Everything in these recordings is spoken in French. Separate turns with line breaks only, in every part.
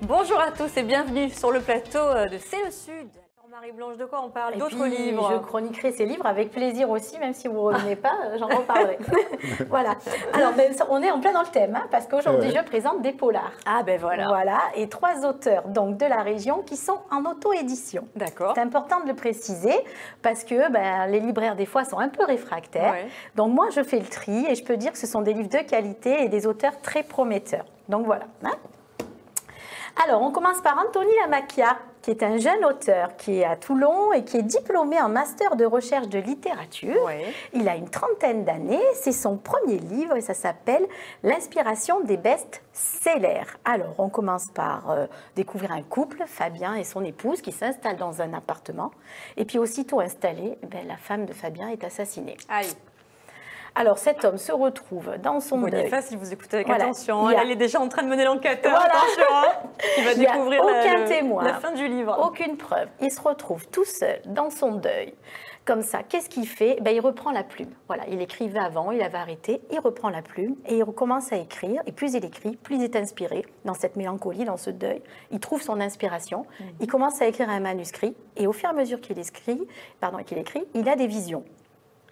Bonjour à tous et bienvenue sur le plateau de C'est le Sud. Marie-Blanche, de quoi on parle? D'autres livres?
Je chroniquerai ces livres avec plaisir aussi, même si vous ne revenez pas, j'en reparlerai. Voilà. Alors, on est en plein dans le thème, hein, parce qu'aujourd'hui, je présente des polars.
Ah ben voilà.
Voilà, et 3 auteurs donc, de la région qui sont en auto-édition.
D'accord.
C'est important de le préciser, parce que les libraires, des fois, sont un peu réfractaires. Ouais. Donc, moi, je fais le tri, et je peux dire que ce sont des livres de qualité et des auteurs très prometteurs. Donc, voilà. Hein. Alors, on commence par Anthony Lamacchia, qui est un jeune auteur qui est à Toulon et qui est diplômé en master de recherche de littérature. Ouais. Il a une 30aine d'années, c'est son premier livre et ça s'appelle « L'inspiration des best-sellers ». Alors, on commence par découvrir un couple, Fabien et son épouse, qui s'installent dans un appartement. Et puis, aussitôt installée, la femme de Fabien est assassinée.
Aïe.
Alors, cet homme se retrouve dans son deuil.
Boniface, si vous écoutez avec attention, elle est déjà en train de mener l'enquête. Voilà. Attention, hein. Il va découvrir
aucun témoin,
la fin du livre.
Aucune preuve. Il se retrouve tout seul dans son deuil. Comme ça, qu'est-ce qu'il fait? Il reprend la plume. Voilà, il écrivait avant, il avait arrêté, il reprend la plume et il recommence à écrire. Et plus il écrit, plus il est inspiré dans cette mélancolie, dans ce deuil. Il trouve son inspiration. Il commence à écrire un manuscrit et au fur et à mesure qu'il écrit, il a des visions.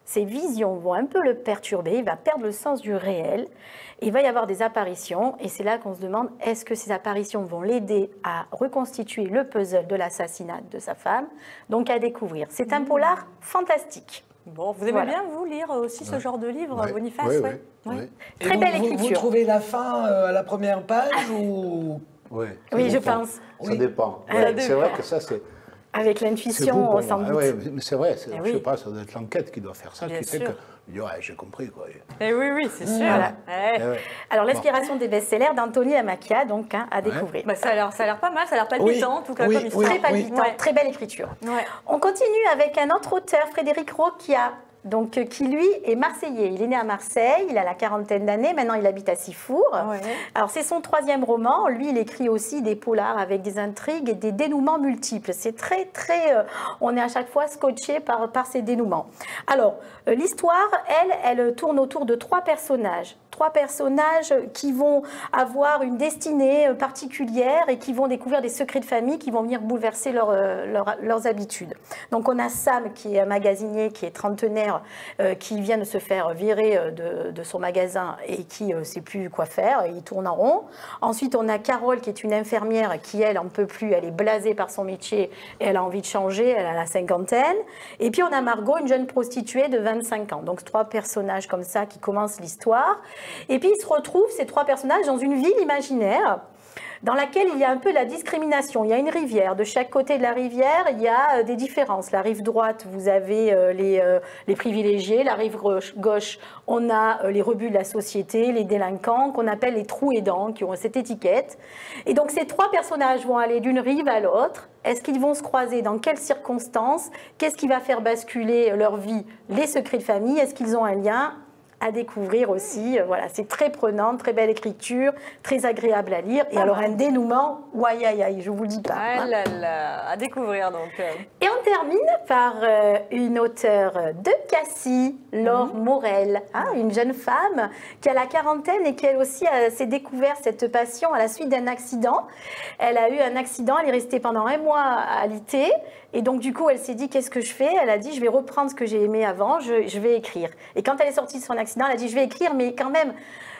Ces visions vont un peu le perturber, il va perdre le sens du réel, il va y avoir des apparitions et c'est là qu'on se demande est-ce que ces apparitions vont l'aider à reconstituer le puzzle de l'assassinat de sa femme, donc à découvrir. C'est un polar fantastique.
Bon, vous aimez bien, vous, lire aussi ce genre de livre, Boniface?
Oui.
Très belle écriture.
Vous trouvez la fin à la première page ou...
Oui, je pense.
Ça dépend. C'est vrai que ça, c'est...
Avec l'intuition, sans doute.
Oui, mais c'est vrai, je ne sais pas, ça doit être l'enquête qui doit faire ça, qui fait que je dis, ouais, j'ai compris. Quoi.
Et oui, c'est sûr.
Voilà. Alors, l'inspiration des best-sellers d'Anthony Lamacchia, donc, à découvrir.
Ça a l'air pas mal, ça a l'air palpitant, en tout cas, comme histoire.
Très palpitant, très belle écriture. On continue avec un autre auteur, Frédéric Roquia. Donc, qui lui est marseillais. Il est né à Marseille, il a la 40aine d'années, maintenant il habite à Sifour. Ouais. Alors, c'est son 3e roman. Lui, il écrit aussi des polars avec des intrigues et des dénouements multiples. C'est très, on est à chaque fois scotché par ces dénouements. Alors, l'histoire, elle tourne autour de 3 personnages. 3 personnages qui vont avoir une destinée particulière et qui vont découvrir des secrets de famille qui vont venir bouleverser leurs habitudes. Donc, on a Sam, qui est un magasinier, qui est trentenaire, qui vient de se faire virer de son magasin et qui ne sait plus quoi faire, il tourne en rond. Ensuite, on a Carole, qui est une infirmière qui, elle, n'en peut plus, elle est blasée par son métier et elle a envie de changer, elle a la 50aine. Et puis, on a Margot, une jeune prostituée de 25 ans. Donc, 3 personnages comme ça qui commencent l'histoire. Et puis, ils se retrouvent, ces 3 personnages, dans une ville imaginaire dans laquelle il y a un peu la discrimination. Il y a une rivière. De chaque côté de la rivière, il y a des différences. La rive droite, vous avez les privilégiés. La rive gauche, on a les rebuts de la société, les délinquants, qu'on appelle les trous aidants, qui ont cette étiquette. Et donc, ces 3 personnages vont aller d'une rive à l'autre. Est-ce qu'ils vont se croiser? Dans quelles circonstances? Qu'est-ce qui va faire basculer leur vie? Les secrets de famille? Est-ce qu'ils ont un lien? À découvrir aussi, voilà, c'est très prenant, très belle écriture, très agréable à lire, et alors un dénouement, je vous le dis pas.
Ah là là, à découvrir donc.
Et on termine par une auteure de Cassis, Laure Morel, une jeune femme qui a la 40aine et qui elle aussi s'est découvert cette passion à la suite d'un accident. Elle a eu un accident, elle est restée pendant 1 mois alitée. Et donc, du coup, elle s'est dit, qu'est-ce que je fais? Elle a dit, je vais reprendre ce que j'ai aimé avant, je vais écrire. Et quand elle est sortie de son accident, elle a dit, je vais écrire, mais quand même,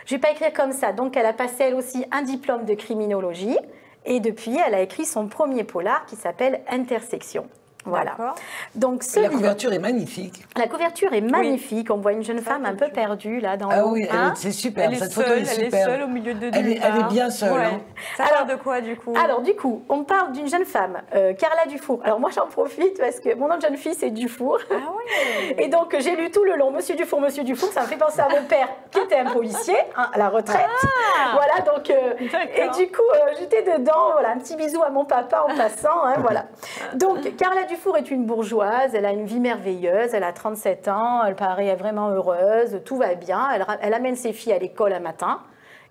je ne vais pas écrire comme ça. Donc, elle a passé, elle aussi, un diplôme de criminologie. Et depuis, elle a écrit son premier polar qui s'appelle Intersection. Voilà. Donc,
la couverture est magnifique.
La couverture est magnifique. On voit une jeune femme un peu perdue là dans
le oui, c'est super. Cette photo est super.
Elle est seule au milieu de
elle est bien seule. Ouais.
Ça parle de quoi du coup?
Alors du coup, on parle d'une jeune femme, Carla Dufour. Alors moi j'en profite parce que mon nom de jeune fille c'est Dufour. Ah oui. Et donc j'ai lu tout le long Monsieur Dufour, ça me fait penser à mon père qui était un policier à la retraite. Voilà donc et du coup j'étais dedans. Voilà un petit bisou à mon papa en passant. Voilà. Donc Carla Dufour est une bourgeoise, elle a une vie merveilleuse, elle a 37 ans, elle paraît vraiment heureuse, tout va bien, elle amène ses filles à l'école un matin,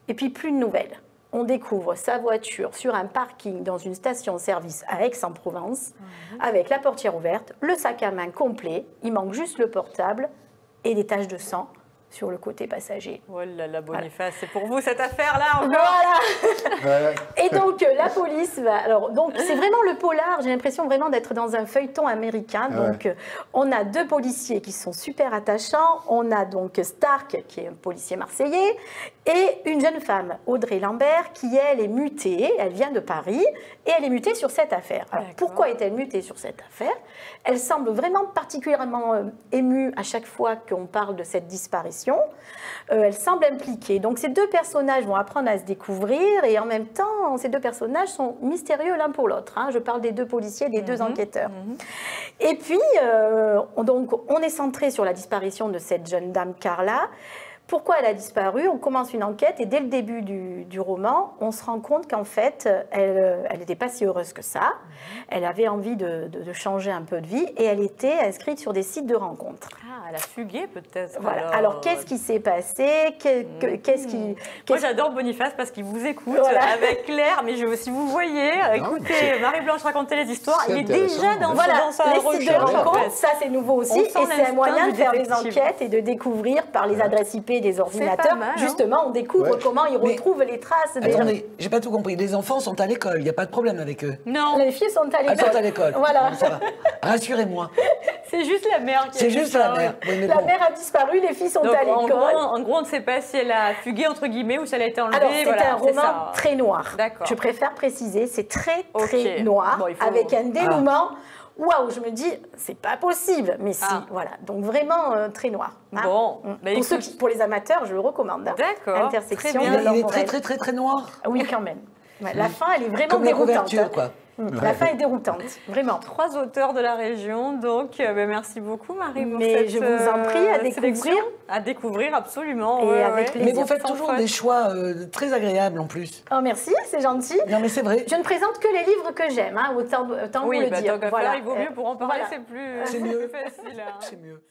et puis plus de nouvelles. on découvre sa voiture sur un parking dans une station-service à Aix-en-Provence, avec la portière ouverte, le sac à main complet, il manque juste le portable et des taches de sang sur le côté passager.
Oh là là, Boniface, c'est pour vous cette affaire-là encore.
Voilà. Et donc la police va... Alors, donc c'est vraiment le polar, j'ai l'impression vraiment d'être dans un feuilleton américain. Donc on a 2 policiers qui sont super attachants. On a donc Stark, qui est un policier marseillais, et une jeune femme, Audrey Lambert, qui elle est mutée, elle vient de Paris, et elle est mutée sur cette affaire. Alors pourquoi est-elle mutée sur cette affaire? Elle semble vraiment particulièrement émue à chaque fois qu'on parle de cette disparition. Elle semble impliquée. Donc ces 2 personnages vont apprendre à se découvrir et en même temps, ces 2 personnages sont mystérieux l'un pour l'autre. Je parle des 2 policiers, des 2 enquêteurs. Et puis, donc, on est centré sur la disparition de cette jeune dame Carla. Pourquoi elle a disparu? On commence une enquête et dès le début du roman, on se rend compte qu'en fait, elle n'était pas si heureuse que ça. Elle avait envie de changer un peu de vie et elle était inscrite sur des sites de rencontres.
Ah, elle a fugué peut-être.
Voilà. Alors qu'est-ce qui s'est passé?
Moi j'adore Boniface parce qu'il vous écoute avec Claire, mais si vous voyez, écoutez Marie-Blanche raconter les histoires, il est déjà dans sa
recherche. Les sites de rencontres, ça c'est nouveau aussi et c'est un moyen de faire des enquêtes et de découvrir par les adresses IP des ordinateurs. Mal, justement, on découvre comment ils retrouvent les traces.
Attendez, j'ai pas tout compris. Les enfants sont à l'école, il n'y a pas de problème avec eux.
Non.
Les filles sont à l'école.
Elles sont à l'école.
Voilà.
Ça va. Rassurez-moi.
C'est juste la mère qui
C'est juste la mère.
Oui, la mère a disparu, les filles sont à l'école.
En gros, on ne sait pas si elle a fugué, entre guillemets, ou si elle a été enlevée.
Alors, c'est un roman très noir.
D'accord.
Je préfère préciser, c'est très noir, avec un dénouement. Waouh, je me dis, c'est pas possible. Mais si, voilà. Donc vraiment très noir.
Bon.
Pour les amateurs, je le recommande.
Très
Intersection.
Il est très noir.
Oui, quand même. La fin, elle est vraiment
comme
déroutante.
La quoi.
La fin est déroutante, vraiment.
3 auteurs de la région, donc merci beaucoup Marie pour
cette je vous en prie, à découvrir.
À découvrir, absolument.
Et avec plaisir.
Mais vous faites toujours des choix très agréables en plus.
Oh merci, c'est gentil.
Non mais c'est vrai.
Je ne présente que les livres que j'aime, autant vous le dire.
Voilà. Il vaut mieux pour en parler, c'est plus
mieux.
facile.
C'est mieux.